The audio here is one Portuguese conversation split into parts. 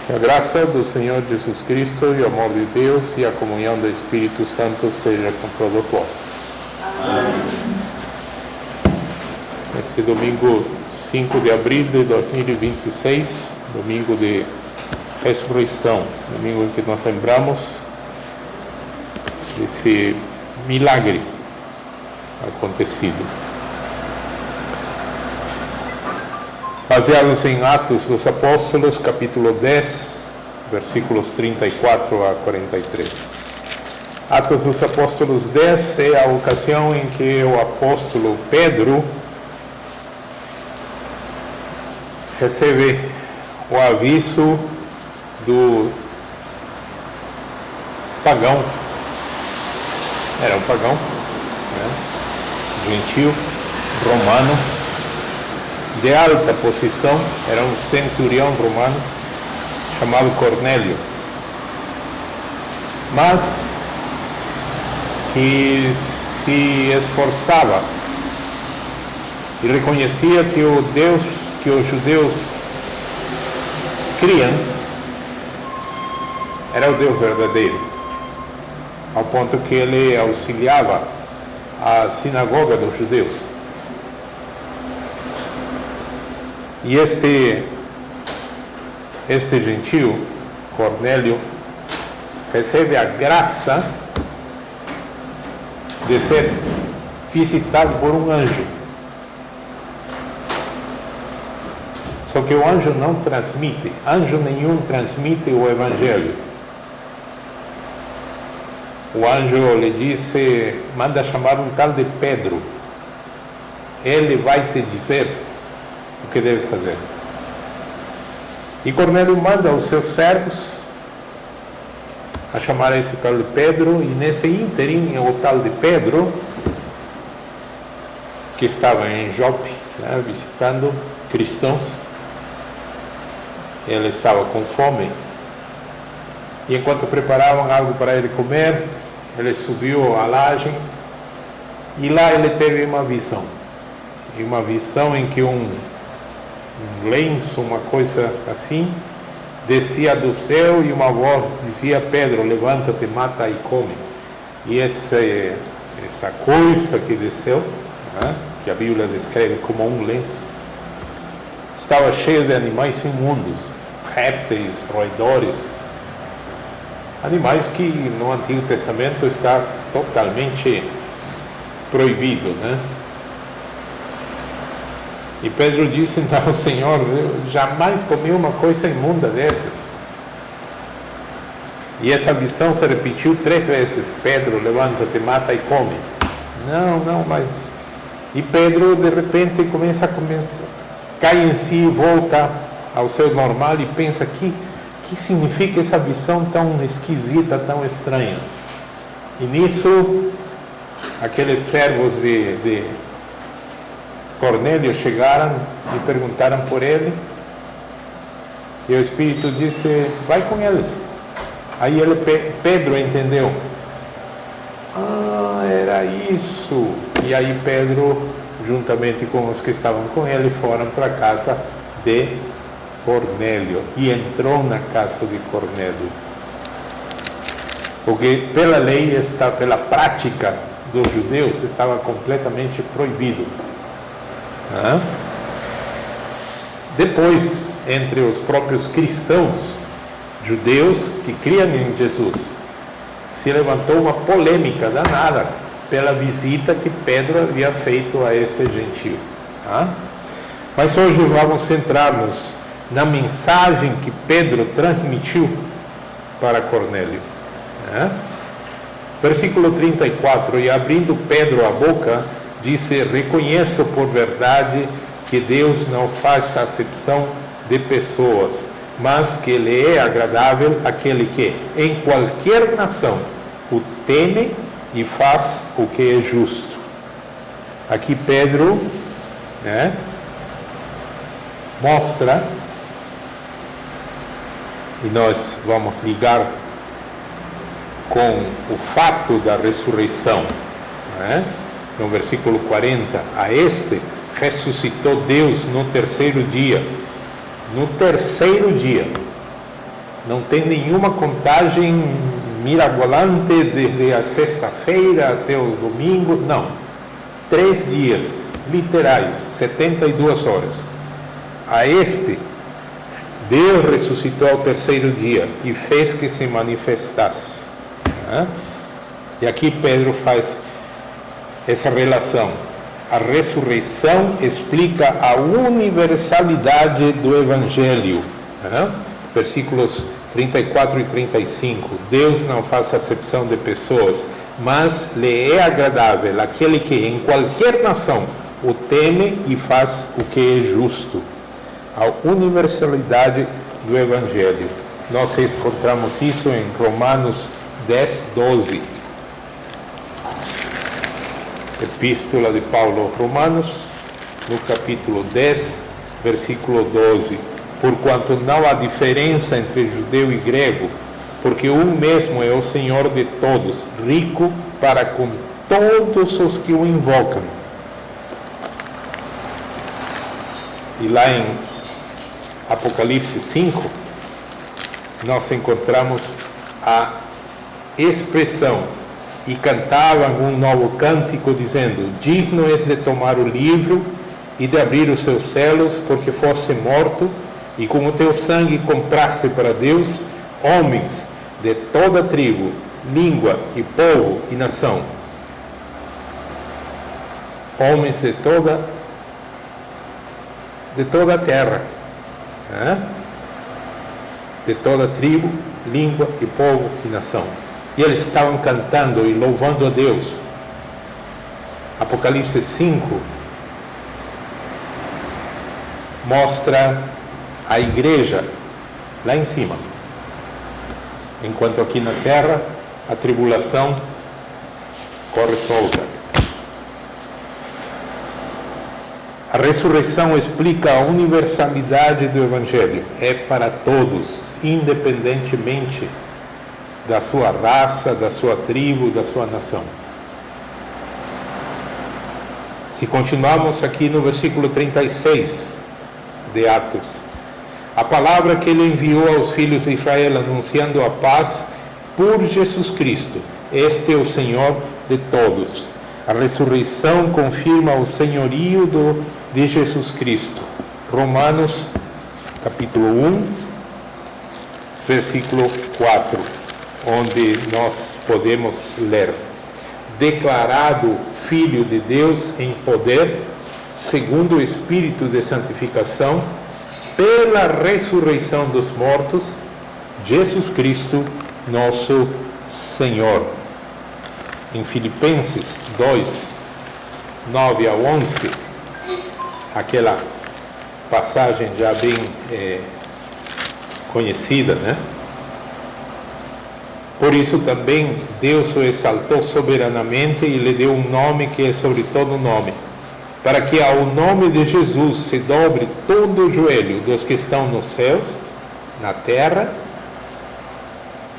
Que a graça do Senhor Jesus Cristo e o amor de Deus e a comunhão do Espírito Santo seja com todos vós. Amém. Neste domingo 5 de abril de 2026, domingo de ressurreição, domingo em que nós lembramos desse milagre acontecido. Baseados em Atos dos Apóstolos, capítulo 10, versículos 34 a 43. Atos dos Apóstolos 10 é a ocasião em que o apóstolo Pedro recebe o aviso do pagão. Era um pagão, né? Gentil, romano, de alta posição, era um centurião romano chamado Cornélio, mas que se esforçava e reconhecia que o Deus que os judeus criam era o Deus verdadeiro, ao ponto que ele auxiliava a sinagoga dos judeus. E este gentil, Cornélio, recebe a graça de ser visitado por um anjo. Só que o anjo não transmite, anjo nenhum transmite o Evangelho. O anjo lhe disse, manda chamar um tal de Pedro. Ele vai te dizer o que deve fazer. E Cornélio manda os seus servos a chamar esse tal de Pedro, e nesse ínterim o tal de Pedro, que estava em Jope, né, visitando cristãos, ele estava com fome, e enquanto preparavam algo para ele comer, ele subiu à laje, e lá ele teve uma visão em que um lenço, uma coisa assim, descia do céu e uma voz dizia: Pedro, levanta-te, mata e come. E essa coisa que desceu, né, que a Bíblia descreve como um lenço, estava cheio de animais imundos, répteis, roedores, animais que no Antigo Testamento está totalmente proibido, né? E Pedro disse: não, Senhor, eu jamais comi uma coisa imunda dessas. E essa visão se repetiu 3 vezes: Pedro, levanta-te, mata e come. Não, mas... E Pedro, de repente, cai em si, volta ao seu normal e pensa: que significa essa visão tão esquisita, tão estranha? E nisso, aqueles servos de Cornélio chegaram e perguntaram por ele, e o Espírito disse: vai com eles. Aí Pedro entendeu: era isso. E aí Pedro, juntamente com os que estavam com ele, foram para a casa de Cornélio, e entrou na casa de Cornélio, porque pela lei, pela prática dos judeus, estava completamente proibido. Depois, entre os próprios cristãos judeus que criam em Jesus, se levantou uma polêmica danada pela visita que Pedro havia feito a esse gentil. Mas hoje vamos centrar-nos na mensagem que Pedro transmitiu para Cornélio. Versículo 34: e abrindo Pedro a boca, disse: reconheço por verdade que Deus não faz acepção de pessoas, mas que lhe é agradável aquele que, em qualquer nação, o teme e faz o que é justo. Aqui Pedro, né, mostra, e nós vamos ligar com o fato da ressurreição, né? No versículo 40, a este ressuscitou Deus no terceiro dia. No terceiro dia. Não tem nenhuma contagem mirabolante desde a sexta-feira até o domingo, não. 3 dias, literais, 72 horas. A este, Deus ressuscitou ao 3º dia e fez que se manifestasse. E aqui Pedro faz essa relação. A ressurreição explica a universalidade do Evangelho. Versículos 34 e 35. Deus não faz acepção de pessoas, mas lhe é agradável aquele que em qualquer nação o teme e faz o que é justo. A universalidade do Evangelho. Nós encontramos isso em Romanos 10, 12. Epístola de Paulo aos Romanos, no capítulo 10, versículo 12. Porquanto não há diferença entre judeu e grego, porque um mesmo é o Senhor de todos, rico para com todos os que o invocam. E lá em Apocalipse 5, nós encontramos a expressão: e cantavam um novo cântico, dizendo: digno és de tomar o livro e de abrir os seus selos, porque fosse morto, e com o teu sangue compraste para Deus homens de toda tribo, língua e povo e nação. Homens de toda a terra, de toda tribo, língua e povo e nação. E eles estavam cantando e louvando a Deus. Apocalipse 5 mostra a igreja lá em cima, enquanto aqui na terra a tribulação corre solta. A ressurreição explica a universalidade do Evangelho. É para todos, independentemente da sua raça, da sua tribo, da sua nação. Se continuarmos aqui no versículo 36 de Atos, a palavra que ele enviou aos filhos de Israel, anunciando a paz por Jesus Cristo. Este é o Senhor de todos. A ressurreição confirma o senhorio de Jesus Cristo. Romanos, capítulo 1, versículo 4, onde nós podemos ler: declarado Filho de Deus em poder, segundo o Espírito de santificação, pela ressurreição dos mortos, Jesus Cristo, nosso Senhor. Em Filipenses 2, 9 a 11, aquela passagem já bem conhecida, né? Por isso também Deus o exaltou soberanamente e lhe deu um nome que é sobre todo nome, para que ao nome de Jesus se dobre todo o joelho dos que estão nos céus, na terra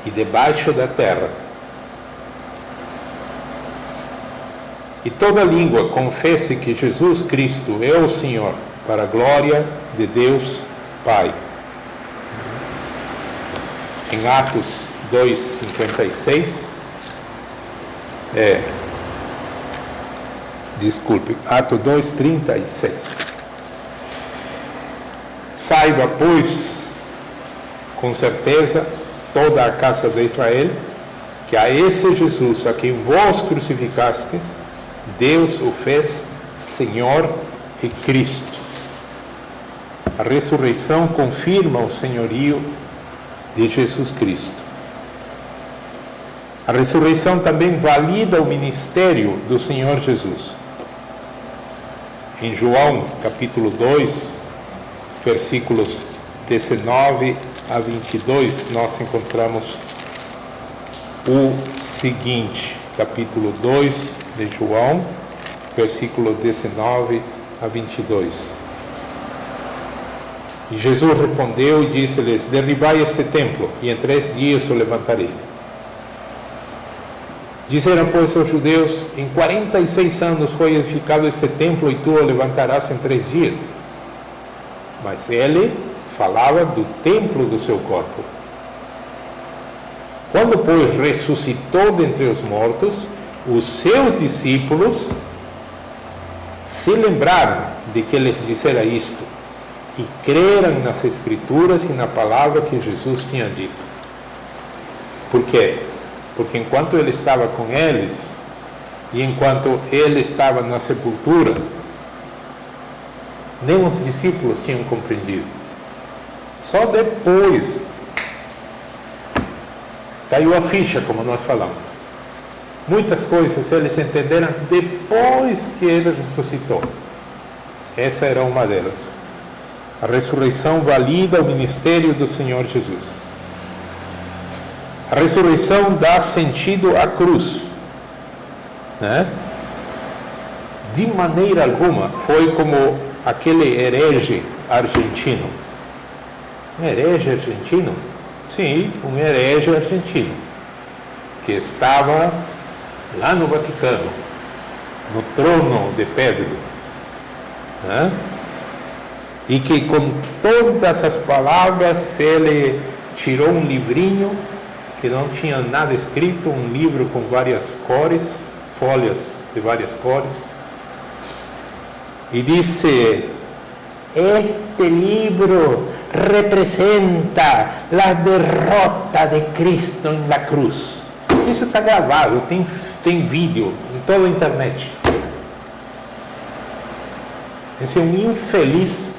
e debaixo da terra, e toda língua confesse que Jesus Cristo é o Senhor, para a glória de Deus Pai. Em Atos 2:56, Atos 2:36. Saiba, pois, com certeza, toda a casa de Israel, que a esse Jesus, a quem vós crucificastes, Deus o fez Senhor e Cristo. A ressurreição confirma o senhorio de Jesus Cristo. A ressurreição também valida o ministério do Senhor Jesus. Em João, capítulo 2, versículos 19 a 22, nós encontramos o seguinte, capítulo 2 de João, versículo 19 a 22. E Jesus respondeu e disse-lhes: derribai este templo, e em 3 dias o levantarei. Disseram, pois, os judeus: em 46 anos foi edificado este templo, e tu o levantarás em 3 dias. Mas ele falava do templo do seu corpo. Quando, pois, ressuscitou dentre os mortos, os seus discípulos se lembraram de que lhes dissera isto e creram nas Escrituras e na palavra que Jesus tinha dito. Por quê? Porque enquanto ele estava com eles e enquanto ele estava na sepultura, nem os discípulos tinham compreendido. Só depois caiu a ficha, como nós falamos. Muitas coisas eles entenderam depois que ele ressuscitou. Essa era uma delas. A ressurreição valida o ministério do Senhor Jesus. A ressurreição dá sentido à cruz, né? De maneira alguma foi como aquele herege argentino. Um herege argentino? Sim, um herege argentino, que estava lá no Vaticano, no trono de Pedro, né? E que com todas as palavras ele tirou um livrinho que não tinha nada escrito, um livro com várias cores, folhas de várias cores, e disse: este livro representa a derrota de Cristo na cruz. Isso está gravado, tem vídeo em toda a internet. Esse é um infeliz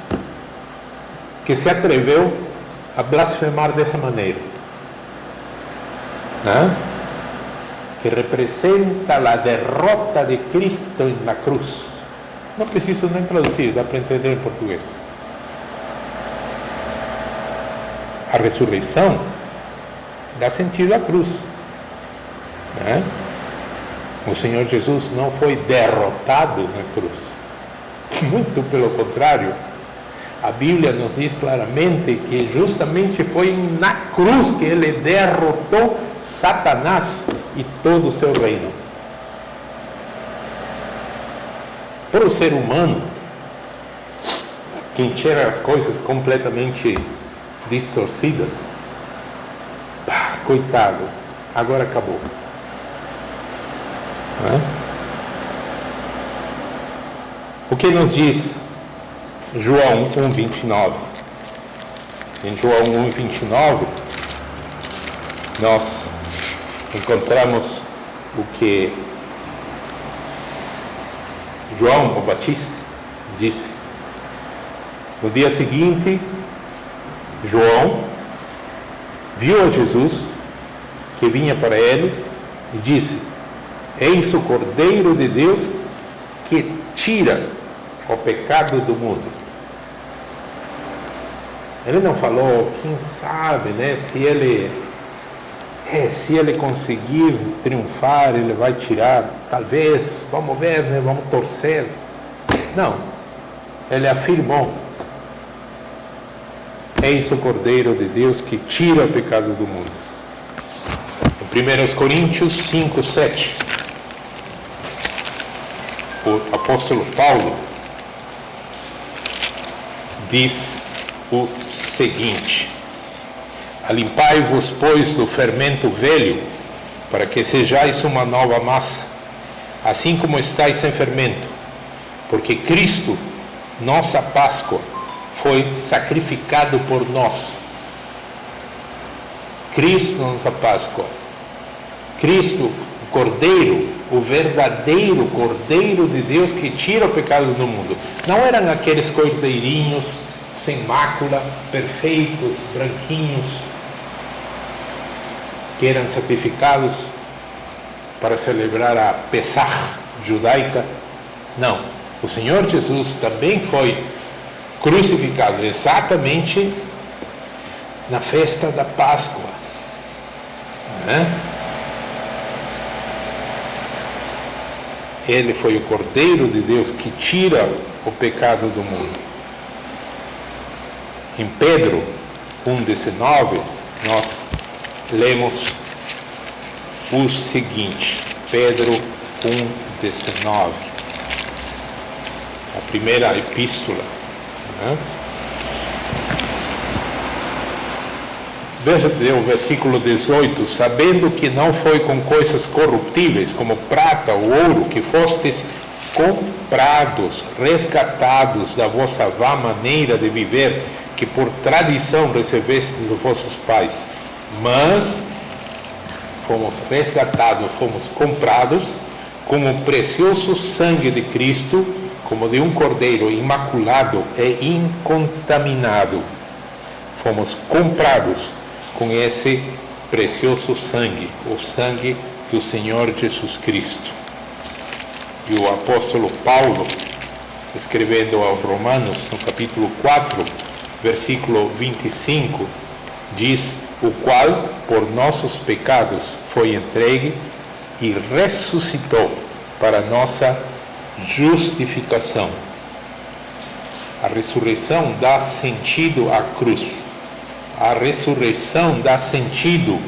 que se atreveu a blasfemar dessa maneira, né? Que representa a derrota de Cristo na cruz. Não preciso nem traduzir, dá para entender em português. A ressurreição dá sentido à cruz, né? O Senhor Jesus não foi derrotado na cruz. Muito pelo contrário, a Bíblia nos diz claramente que justamente foi na cruz que ele derrotou Satanás e todo o seu reino. Para o ser humano, que enxerga as coisas completamente distorcidas, coitado, agora acabou. O que nos diz João 1,29? Em João 1,29 nós encontramos o que João o Batista disse. No dia seguinte, João viu a Jesus que vinha para ele e disse: eis o Cordeiro de Deus que tira o pecado do mundo. Ele não falou, quem sabe, né, se ele conseguir triunfar, ele vai tirar, talvez, vamos ver, né, vamos torcer. Não, ele afirmou: eis o Cordeiro de Deus que tira o pecado do mundo. Em 1 Coríntios 5, 7, o apóstolo Paulo diz o seguinte: alimpai-vos, pois, do fermento velho, para que sejais uma nova massa, assim como estáis sem fermento, porque Cristo, nossa Páscoa, foi sacrificado por nós. Cristo, nossa Páscoa. Cristo, o Cordeiro, o verdadeiro Cordeiro de Deus que tira o pecado do mundo. Não eram aqueles cordeirinhos sem mácula, perfeitos, branquinhos, que eram sacrificados para celebrar a Pesach judaica. Não, o Senhor Jesus também foi crucificado exatamente na festa da Páscoa, Ele foi o Cordeiro de Deus que tira o pecado do mundo. Em Pedro 1,19 nós lemos o seguinte, Pedro 1,19, a primeira epístola, Veja o versículo 18: sabendo que não foi com coisas corruptíveis, como prata ou ouro, que fostes comprados, resgatados da vossa vã maneira de viver, que por tradição recebeste dos vossos pais, mas fomos resgatados, fomos comprados com o precioso sangue de Cristo, como de um cordeiro imaculado e incontaminado. Fomos comprados com esse precioso sangue, o sangue do Senhor Jesus Cristo. E o apóstolo Paulo, escrevendo aos Romanos, no capítulo 4, versículo 25, diz: o qual por nossos pecados foi entregue e ressuscitou para nossa justificação. A ressurreição dá sentido à cruz. A ressurreição dá sentido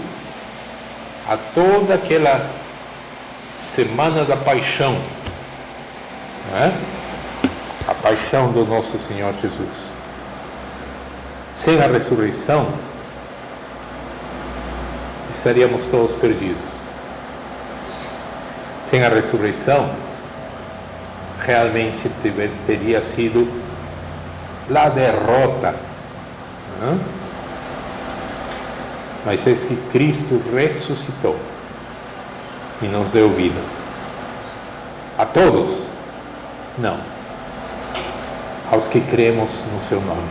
a toda aquela semana da paixão, né? A paixão do nosso Senhor Jesus. Sem a ressurreição, estaríamos todos perdidos. Sem a ressurreição, realmente teria sido a derrota, né? Mas eis que Cristo ressuscitou e nos deu vida. A todos? Não. Aos que cremos no seu nome.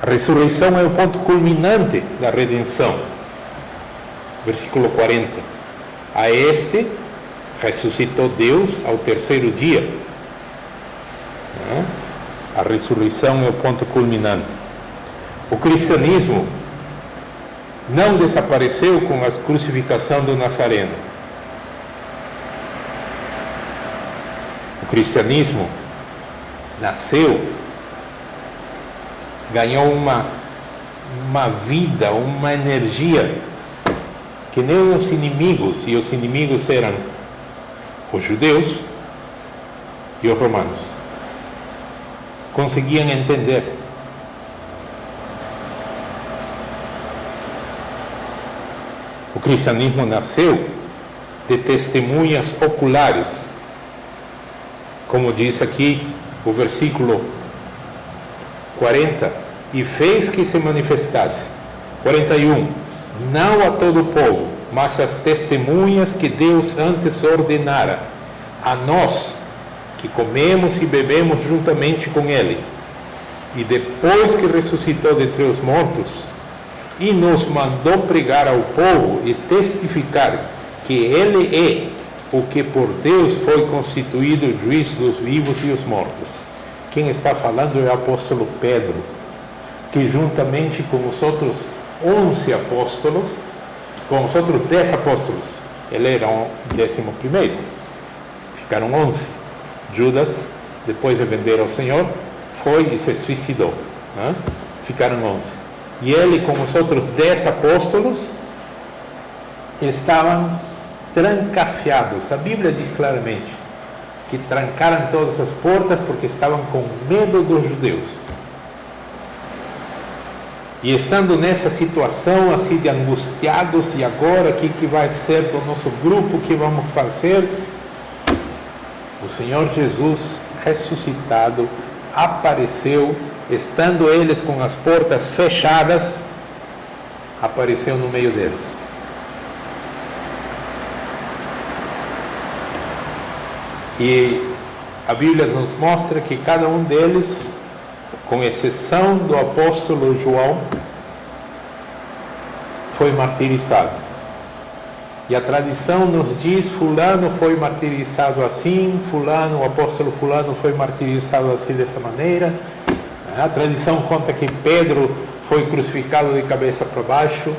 A ressurreição é o ponto culminante da redenção. Versículo 40. A este ressuscitou Deus ao terceiro dia. A ressurreição é o ponto culminante. O cristianismo não desapareceu com a crucificação do Nazareno. O cristianismo nasceu, ganhou uma vida, uma energia que nem os inimigos, e os inimigos eram os judeus e os romanos, conseguiam entender. O cristianismo nasceu de testemunhas oculares, como diz aqui o versículo 40, e fez que se manifestasse. 41, não a todo o povo, mas as testemunhas que Deus antes ordenara, a nós, que comemos e bebemos juntamente com Ele, e depois que ressuscitou dentre os mortos, e nos mandou pregar ao povo e testificar que Ele é o que por Deus foi constituído juiz dos vivos e os mortos. Quem está falando é o apóstolo Pedro, que juntamente com os outros 11 apóstolos, com os outros 10 apóstolos, ele era o 11º, ficaram 11. Judas, depois de vender ao Senhor, foi e se suicidou, né? Ficaram 11. E ele, com os outros 10 apóstolos, estavam trancafiados. A Bíblia diz claramente que trancaram todas as portas porque estavam com medo dos judeus. E estando nessa situação, assim, de angustiados, e agora, o que vai ser do nosso grupo, o que vamos fazer? O Senhor Jesus ressuscitado apareceu, estando eles com as portas fechadas, apareceu no meio deles. E a Bíblia nos mostra que cada um deles, com exceção do apóstolo João, foi martirizado. E a tradição nos diz: fulano foi martirizado assim, fulano, o apóstolo fulano foi martirizado assim, dessa maneira. A tradição conta que Pedro foi crucificado de cabeça para baixo.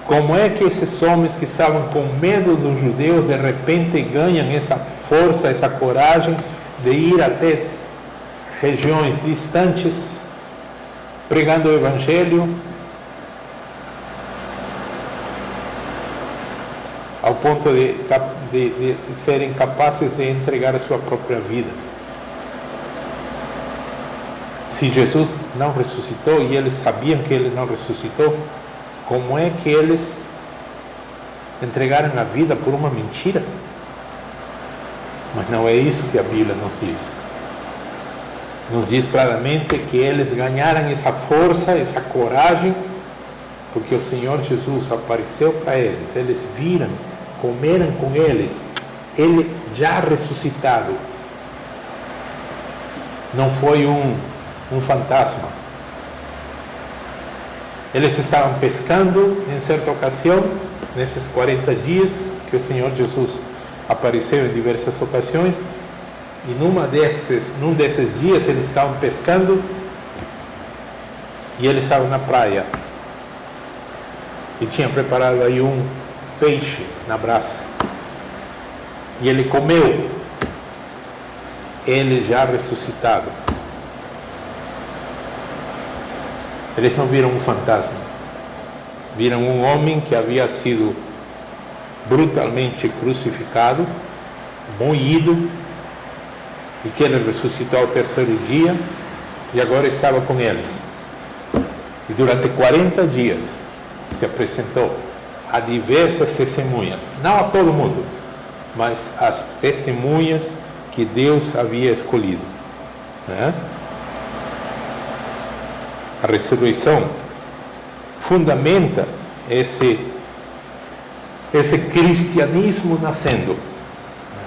Como é que esses homens que estavam com medo dos judeus, de repente ganham essa força, essa coragem de ir até regiões distantes, pregando o Evangelho, ao ponto de serem capazes de entregar a sua própria vida? Se Jesus não ressuscitou e eles sabiam que ele não ressuscitou, como é que eles entregaram a vida por uma mentira? Mas não é isso que a Bíblia nos diz. Nos diz claramente que eles ganharam essa força, essa coragem, porque o Senhor Jesus apareceu para eles. Eles viram, comeram com Ele já ressuscitado. Não foi um fantasma. Eles estavam pescando em certa ocasião, nesses 40 dias que o Senhor Jesus apareceu em diversas ocasiões, e num desses dias eles estavam pescando e eles estavam na praia e tinham preparado aí um peixe na brasa e ele comeu, ele já ressuscitado. Eles não viram um fantasma, viram um homem que havia sido brutalmente crucificado, moído, e que ele ressuscitou ao terceiro dia e agora estava com eles. E durante 40 dias se apresentou a diversas testemunhas, não a todo mundo, mas as testemunhas que Deus havia escolhido, né? A ressurreição fundamenta esse cristianismo nascendo,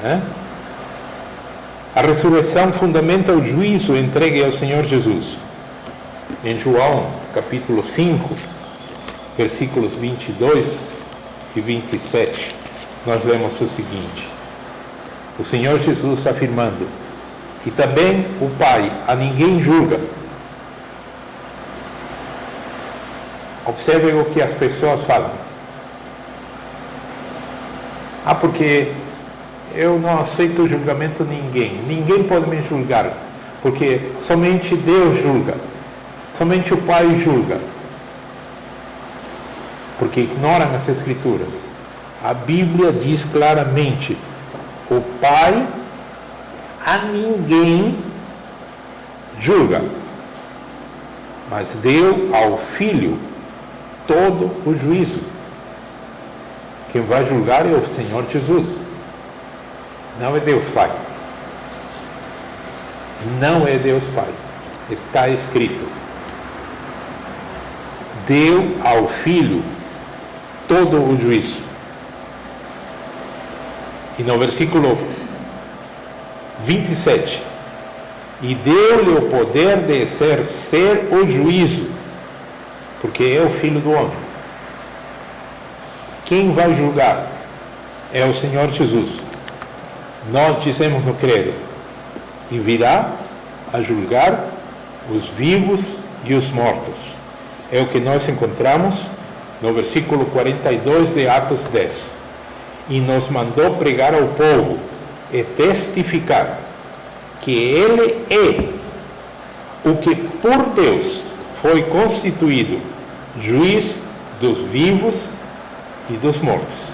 né? A ressurreição fundamenta o juízo entregue ao Senhor Jesus. Em João, capítulo 5, versículos 22 e 27, nós lemos o seguinte: o Senhor Jesus afirmando: e também o Pai a ninguém julga. Observem o que as pessoas falam. Porque eu não aceito julgamento de ninguém. Ninguém pode me julgar, porque somente Deus julga. Somente o Pai julga. Porque ignoram as Escrituras. A Bíblia diz claramente: o Pai a ninguém julga, mas deu ao Filho todo o juízo. Quem vai julgar é o Senhor Jesus. Não é Deus Pai. Não é Deus Pai. Está escrito: deu ao Filho todo o juízo. E no versículo 27, e deu-lhe o poder de exercer o juízo, porque é o Filho do homem. Quem vai julgar é o Senhor Jesus. Nós dizemos no credo: e virá a julgar os vivos e os mortos. É o que nós encontramos no versículo 42 de Atos 10. E nos mandou pregar ao povo e testificar que Ele é o que por Deus foi constituído juiz dos vivos e dos mortos.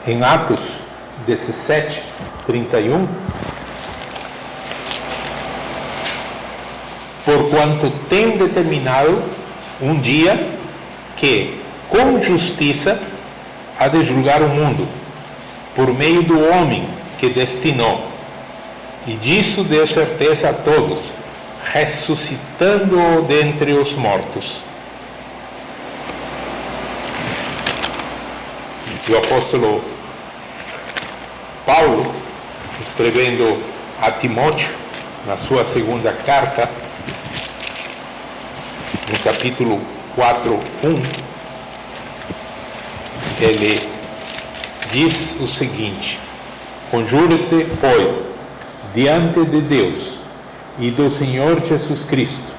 Em Atos 17, 31, porquanto tem determinado um dia que, com justiça, há de julgar o mundo, por meio do homem que destinou, e disso deu certeza a todos, ressuscitando-o dentre os mortos. E o apóstolo Paulo, escrevendo a Timóteo, na sua segunda carta, no capítulo 4:1, ele diz o seguinte: conjuro-te, pois, diante de Deus e do Senhor Jesus Cristo,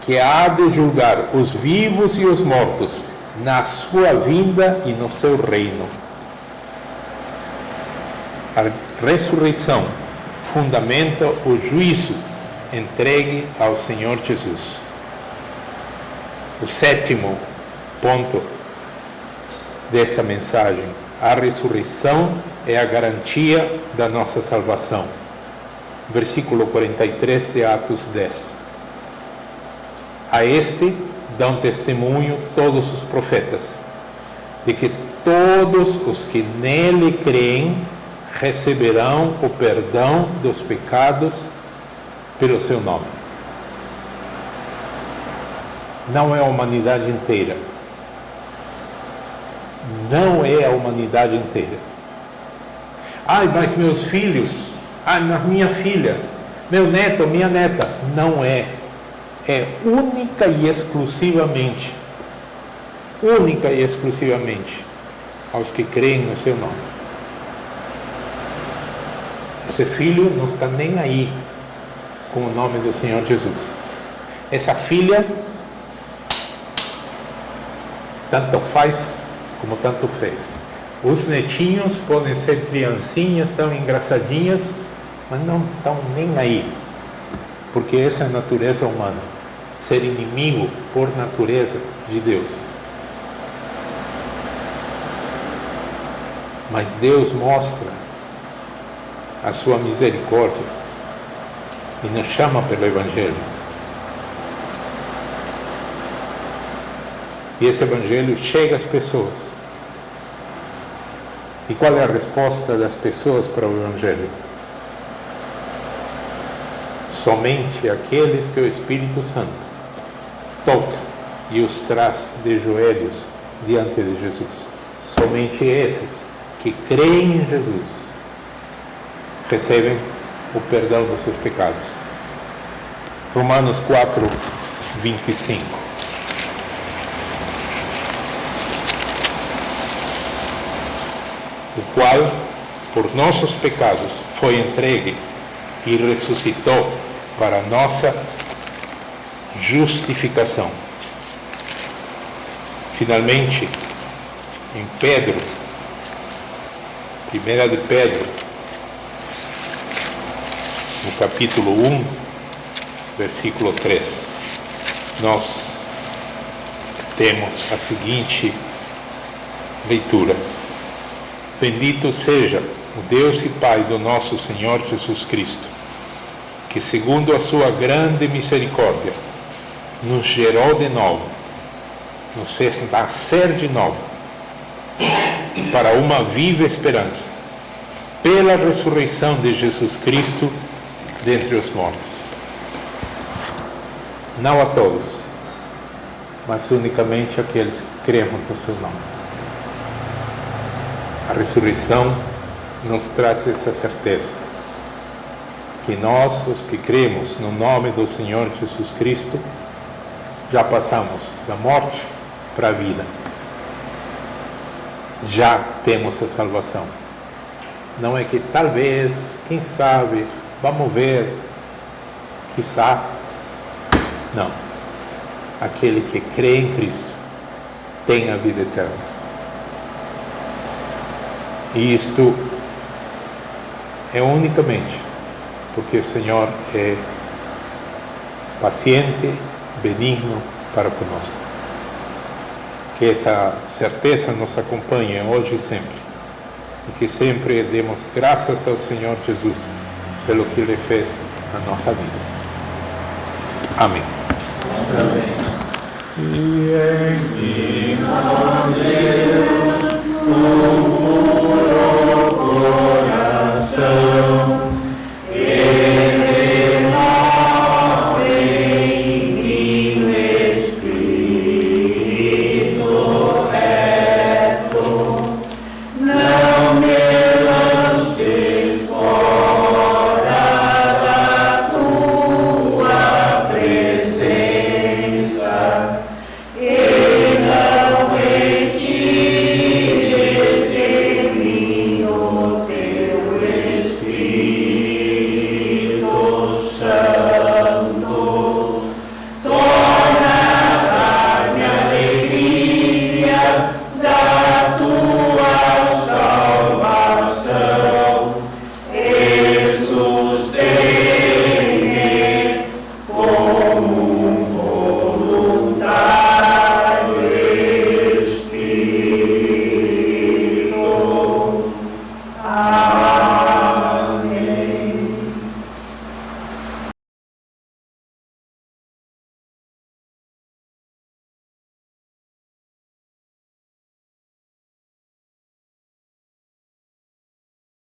que há de julgar os vivos e os mortos na sua vinda e no seu reino. A ressurreição fundamenta o juízo entregue ao Senhor Jesus. O sétimo ponto dessa mensagem A ressurreição é a garantia da nossa salvação. Versículo 43 de Atos 10. A este dão testemunho todos os profetas, de que todos os que nele creem receberão o perdão dos pecados pelo seu nome. Não é a humanidade inteira. Não é a humanidade inteira. Mas meus filhos, mas minha filha, meu neto, minha neta. Não é. É única e exclusivamente aos que creem no seu nome. Esse filho não está nem aí com o nome do Senhor Jesus. Essa filha tanto faz como tanto fez. Os netinhos podem ser criancinhas tão engraçadinhas, mas não estão nem aí, porque essa é a natureza humana, ser inimigo por natureza de Deus. Mas Deus mostra a sua misericórdia e nos chama pelo Evangelho. E esse Evangelho chega às pessoas. E qual é a resposta das pessoas para o Evangelho? Somente aqueles que o Espírito Santo toca e os traz de joelhos diante de Jesus. Somente esses que creem em Jesus recebem o perdão dos seus pecados. Romanos 4, 25. O qual, por nossos pecados, foi entregue e ressuscitou para nossa justificação. Finalmente, em Pedro, 1 de Pedro, no capítulo 1, versículo 3, nós temos a seguinte leitura: Bendito seja o Deus e Pai do nosso Senhor Jesus Cristo, que segundo a sua grande misericórdia nos gerou de novo, nos fez nascer de novo, para uma viva esperança, pela ressurreição de Jesus Cristo dentre os mortos. Não a todos, mas unicamente aqueles que cremos no seu nome. A ressurreição nos traz essa certeza, que nós, os que cremos no nome do Senhor Jesus Cristo, já passamos da morte para a vida. Já temos a salvação. Não é que talvez, quem sabe, vamos ver, quiçá. Não. Aquele que crê em Cristo tem a vida eterna. E isto é unicamente porque o Senhor é paciente, benigno para conosco. Que essa certeza nos acompanhe hoje e sempre. E que sempre demos graças ao Senhor Jesus pelo que Ele fez na nossa vida. Amém. Amém. E em nome